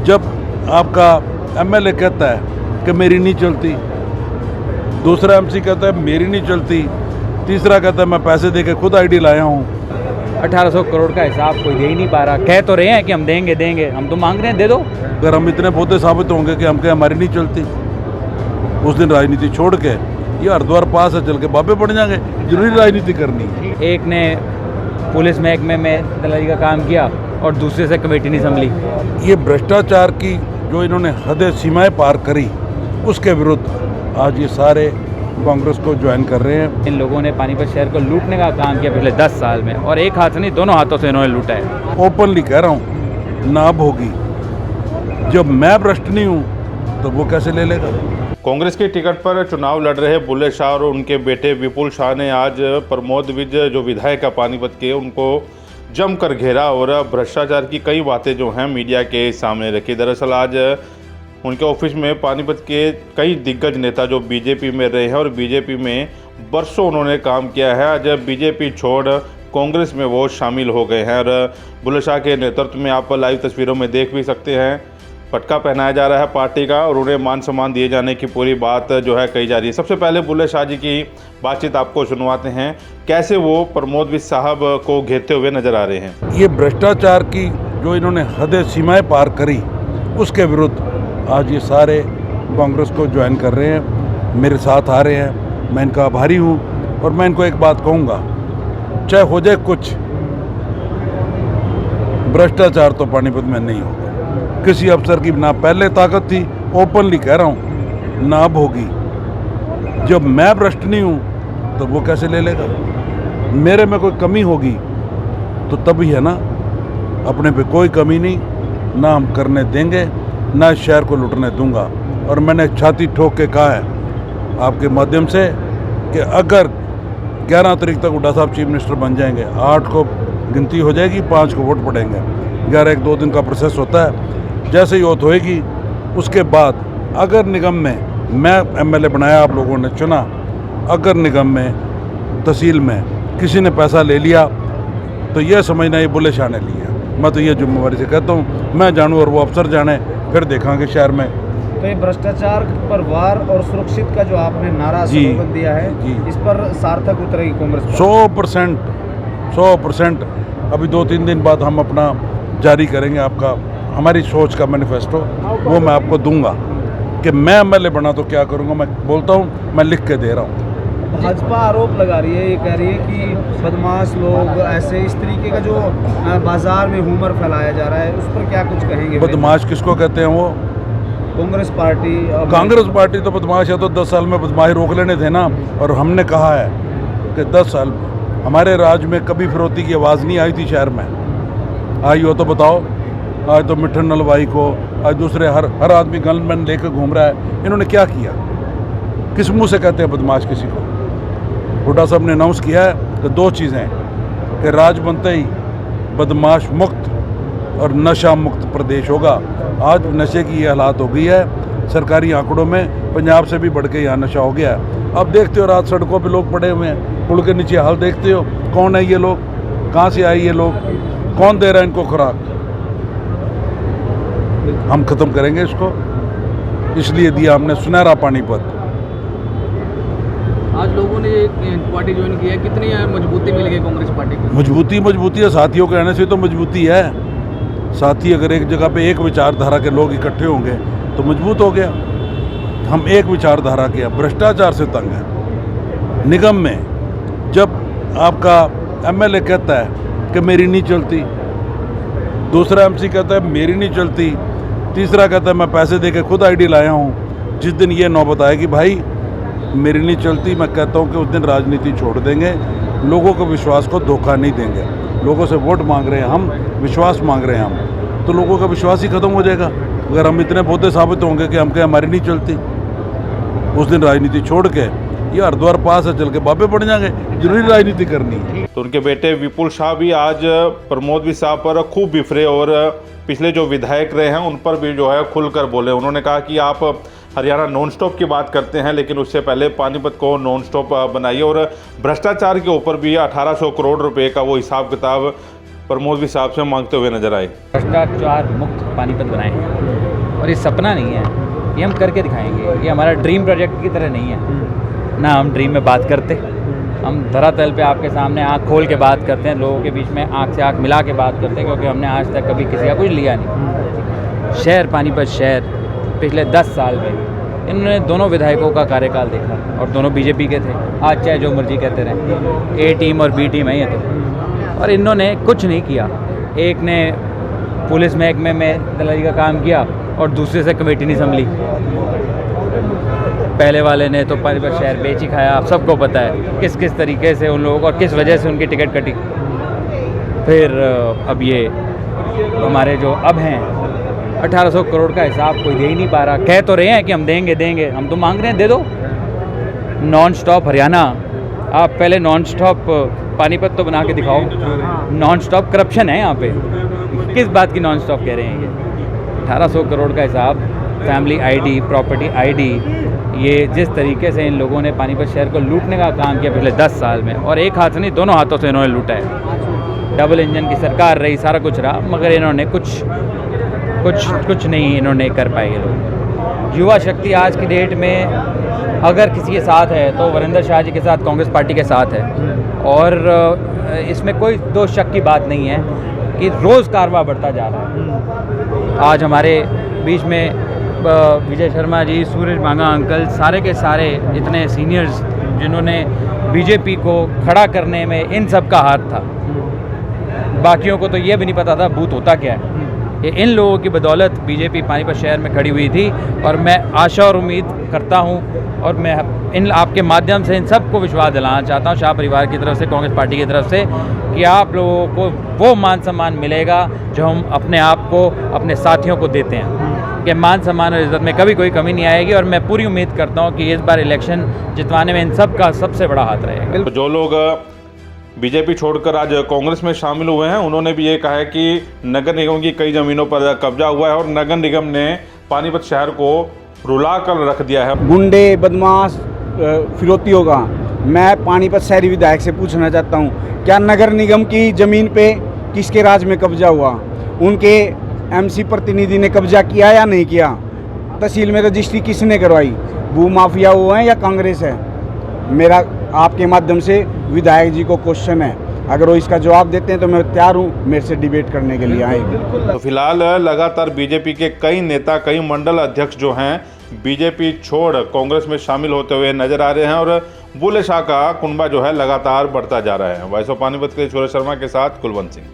जब आपका एमएलए कहता है कि मेरी नहीं चलती, दूसरा एमसी कहता है मेरी नहीं चलती, तीसरा कहता है मैं पैसे दे के खुद आईडी लाया हूँ। 1800 करोड़ का हिसाब कोई दे ही नहीं पा रहा। कह तो रहे हैं कि हम देंगे देंगे, हम तो मांग रहे हैं दे दो। अगर हम इतने पोते साबित होंगे कि हमके हमारी नहीं चलती, उस दिन राजनीति छोड़ के ये हरिद्वार पास है चल के बाबे पड़ जाएंगे। जरूरी राजनीति करनी। एक ने पुलिस महकमे में दलाली का काम किया और दूसरे से कमेटी नहीं संभली। ये भ्रष्टाचार की जो इन्होंने हदें सीमाएं पार करी, उसके विरुद्ध आज ये सारे कांग्रेस को ज्वाइन कर रहे हैं। इन लोगों ने पानीपत शहर को लूटने का काम किया पिछले 10 साल में, और एक हाथ नहीं दोनों हाथों से इन्होंने लूटा है। ओपनली कह रहा हूँ, ना अब होगी। जब मैं भ्रष्ट नहीं हूँ तो वो कैसे ले लेगा। कांग्रेस के टिकट पर चुनाव लड़ रहे बुल्ले शाह और उनके बेटे विपुल शाह ने आज प्रमोद विज जो विधायक है पानीपत के, उनको जमकर घेरा और भ्रष्टाचार की कई बातें जो हैं मीडिया के सामने रखी। दरअसल आज उनके ऑफिस में पानीपत के कई दिग्गज नेता जो बीजेपी में रहे हैं और बीजेपी में बरसों उन्होंने काम किया है, आज बीजेपी छोड़ कांग्रेस में वो शामिल हो गए हैं। और बुल्ले शाह के नेतृत्व में आप लाइव तस्वीरों में देख भी सकते हैं, पटका पहनाया जा रहा है पार्टी का और उन्हें मान सम्मान दिए जाने की पूरी बात जो है कही जा रही है। सबसे पहले बुल्ले शाह जी की बातचीत आपको सुनवाते हैं, कैसे वो प्रमोद विज साहब को घेरते हुए नजर आ रहे हैं। ये भ्रष्टाचार की जो इन्होंने हदें सीमाएं पार करी, उसके विरुद्ध आज ये सारे कांग्रेस को ज्वाइन कर रहे हैं, मेरे साथ आ रहे हैं। मैं इनका आभारी हूँ और मैं इनको एक बात कहूँगा, चाहे हो जाए कुछ, भ्रष्टाचार तो पानीपत में नहीं होगा। किसी अफसर की ना पहले ताकत थी, ओपनली कह रहा हूँ, ना अब होगी। जब मैं भ्रष्ट नहीं हूँ तो वो कैसे ले लेगा। मेरे में कोई कमी होगी तो तभी है ना, अपने पे कोई कमी नहीं, ना हम करने देंगे, ना इस शहर को लुटने दूंगा। और मैंने छाती ठोक के कहा है आपके माध्यम से कि अगर 11 तारीख तक हुड्डा साहब चीफ मिनिस्टर बन जाएंगे, 8 को गिनती हो जाएगी, 5 को वोट पड़ेंगे, 11 1-2 दिन का प्रोसेस होता है। जैसे ही ओथ होएगी उसके बाद अगर निगम में मैं एमएलए बनाया, आप लोगों ने चुना, अगर निगम में तहसील में किसी ने पैसा ले लिया तो यह समझना ये बुल्ले शाह ने लिया। मैं तो ये जिम्मेवारी से कहता हूँ, मैं जानूँ और वो अफसर जाने, फिर देखेंगे शहर में। तो ये भ्रष्टाचार पर वार और सुरक्षित का जो आपने नारा स्लोगन दिया है, इस पर सार्थक उतरेगी कांग्रेस? 100%। अभी 2-3 दिन बाद हम अपना जारी करेंगे, आपका हमारी सोच का मैनिफेस्टो, वो मैं आपको दूंगा कि मैं एमएलए बना तो क्या करूंगा। मैं बोलता हूं, मैं लिख के दे रहा हूं। भाजपा आरोप लगा रही है, ये कह रही है कि बदमाश लोग ऐसे इस तरीके का जो बाजार में ह्यूमर फैलाया जा रहा है, उस पर क्या कुछ कहेंगे? बदमाश किसको कहते हैं? वो कांग्रेस पार्टी। कांग्रेस पार्टी तो बदमाश है, तो 10 साल में बदमाशी रोक लेने थे ना। और हमने कहा है कि 10 साल हमारे राज में कभी फिरौती की आवाज़ नहीं आई थी शहर में। आई हो तो बताओ। आज तो मिठन नलवाई को, आज दूसरे हर आदमी गनमैन लेकर घूम रहा है। इन्होंने क्या किया? किस मुंह से कहते हैं बदमाश किसी को? हुड्डा साहब ने अनाउंस किया है कि 2 चीज़ें कि राज बनते ही बदमाश मुक्त और नशा मुक्त प्रदेश होगा। आज नशे की ये हालात हो गई है, सरकारी आंकड़ों में पंजाब से भी बढ़ के यहाँ नशा हो गया है। अब देखते हो रात सड़कों पे लोग पड़े हुए हैं, पुल के नीचे हाल देखते हो। कौन है ये लोग? कहाँ से आए ये लोग? कौन दे रहा है इनको खुराक? हम खत्म करेंगे इसको, इसलिए दिया हमने सुनहरा पानीपत। आज लोगों ने एक पार्टी ज्वाइन की है, कितनी मजबूती मिल गई कांग्रेस पार्टी को? मजबूती है, साथियों के रहने से तो मजबूती है। साथी अगर एक जगह पे एक विचारधारा के लोग इकट्ठे होंगे तो मजबूत हो गया। हम एक विचारधारा के, भ्रष्टाचार से तंग है। निगम में जब आपका एमएलए कहता है कि मेरी नहीं चलती, दूसरा एमसी कहता है मेरी नहीं चलती, तीसरा कहता है मैं पैसे दे के खुद आईडी लाया हूँ। जिस दिन ये नौबत आएगी भाई मेरी नहीं चलती, मैं कहता हूँ कि उस दिन राजनीति छोड़ देंगे। लोगों को विश्वास को धोखा नहीं देंगे। लोगों से वोट मांग रहे हैं हम, विश्वास मांग रहे हैं हम, तो लोगों का विश्वास ही खत्म हो जाएगा। अगर हम इतने पोते साबित होंगे कि हमके हमारी नहीं चलती, उस दिन राजनीति छोड़ के ये हरिद्वार पास है चल के बाबे पड़ जाएंगे। जरूरी राजनीति करनी है। तो उनके बेटे विपुल शाह भी आज प्रमोद विज साहब पर खूब बिफरे और पिछले जो विधायक रहे हैं उन पर भी जो है खुलकर बोले। उन्होंने कहा कि आप हरियाणा नॉन स्टॉप की बात करते हैं, लेकिन उससे पहले पानीपत को नॉन स्टॉप बनाइए। और भ्रष्टाचार के ऊपर भी 1800 करोड़ रुपए का वो हिसाब किताब प्रमोद भी साहब से मांगते हुए नजर आए। भ्रष्टाचार मुक्त पानीपत बनाएं, और ये सपना नहीं है, ये हम करके दिखाएंगे। ये हमारा ड्रीम प्रोजेक्ट की तरह नहीं है ना, हम ड्रीम में बात करते, हम धरातल पे आपके सामने आँख खोल के बात करते हैं, लोगों के बीच में आँख से आँख मिला के बात करते हैं, क्योंकि हमने आज तक कभी किसी का कुछ लिया नहीं। शहर पानीपत शहर पिछले 10 साल में इन्होंने दोनों विधायकों का कार्यकाल देखा, और दोनों बीजेपी के थे। आज चाहे जो मर्जी कहते रहें, ए टीम और बी टीम है ये तो, और इन्होंने कुछ नहीं किया। एक ने पुलिस महकमे में दलाली का काम किया और दूसरे से कमेटी नहीं संभली। पहले वाले ने तो पानीपत शहर बेच ही खाया। आप सबको पता है किस किस तरीके से उन लोगों को और किस वजह से उनकी टिकट कटी। फिर अब ये हमारे जो अब हैं 1800 करोड़ का हिसाब कोई दे ही नहीं पा रहा। कह तो रहे हैं कि हम देंगे देंगे, हम तो मांग रहे हैं दे दो। नॉन स्टॉप हरियाणा, आप पहले नॉन स्टॉप पानीपत तो बना के दिखाओ। नॉन स्टॉप करप्शन है यहाँ पे, किस बात की नॉन स्टॉप कह रहे हैं ये? 1800 करोड़ का हिसाब, फैमिली आईडी, प्रॉपर्टी आईडी, ये जिस तरीके से इन लोगों ने पानीपत शहर को लूटने का काम किया पिछले 10 साल में, और एक हाथ से नहीं दोनों हाथों से इन्होंने लूटा है। डबल इंजन की सरकार रही, सारा कुछ रहा, मगर इन्होंने कुछ नहीं इन्होंने कर पाए ये लोग। युवा शक्ति आज की डेट में अगर किसी के साथ है तो वरिंदर शाह जी के साथ, कांग्रेस पार्टी के साथ है, और इसमें कोई दो शक की बात नहीं है कि रोज़ कारवा बढ़ता जा रहा है। आज हमारे बीच में विजय शर्मा जी, सूरज मांगा अंकल, सारे के सारे इतने सीनियर्स जिन्होंने बीजेपी को खड़ा करने में इन सब का हाथ था। बाकियों को तो ये भी नहीं पता था बूथ होता क्या है। ये इन लोगों की बदौलत बीजेपी पानीपत शहर में खड़ी हुई थी, और मैं आशा और उम्मीद करता हूं, और मैं इन आपके माध्यम से इन सबको विश्वास दिलाना चाहता हूं, शाह परिवार की तरफ से, कांग्रेस पार्टी की तरफ से, कि आप लोगों को वो मान सम्मान मिलेगा जो हम अपने आप को, अपने साथियों को देते हैं, कि मान सम्मान और इज्जत में कभी कोई कमी नहीं आएगी। और मैं पूरी उम्मीद करता हूँ कि इस बार इलेक्शन जितवाने में इन सब का सबसे बड़ा हाथ रहेगा। तो जो लोग बीजेपी छोड़कर आज कांग्रेस में शामिल हुए हैं, उन्होंने भी ये कहा है कि नगर निगम की कई ज़मीनों पर कब्जा हुआ है और नगर निगम ने पानीपत शहर को रुला कर रख दिया है। गुंडे, बदमाश, फिरौतियों का मैं पानीपत शहरी विधायक से पूछना चाहता हूँ, क्या नगर निगम की ज़मीन पे किसके राज में कब्जा हुआ? उनके एमसी प्रतिनिधि ने कब्जा किया या नहीं किया? तहसील में रजिस्ट्री किसने करवाई? भू माफिया वो हैं या कांग्रेस है? मेरा आपके माध्यम से विधायक जी को क्वेश्चन है, अगर वो इसका जवाब देते हैं तो मैं तैयार हूँ मेरे से डिबेट करने के लिए आए। तो फिलहाल लगातार बीजेपी के कई नेता, कई मंडल अध्यक्ष जो हैं बीजेपी छोड़ कांग्रेस में शामिल होते हुए नजर आ रहे हैं, और बुल्ले शाह का कुनबा जो है लगातार बढ़ता जा रहा है। वॉइस ऑफ पानीपत के लिए सूरज शर्मा के साथ कुलवंत सिंह।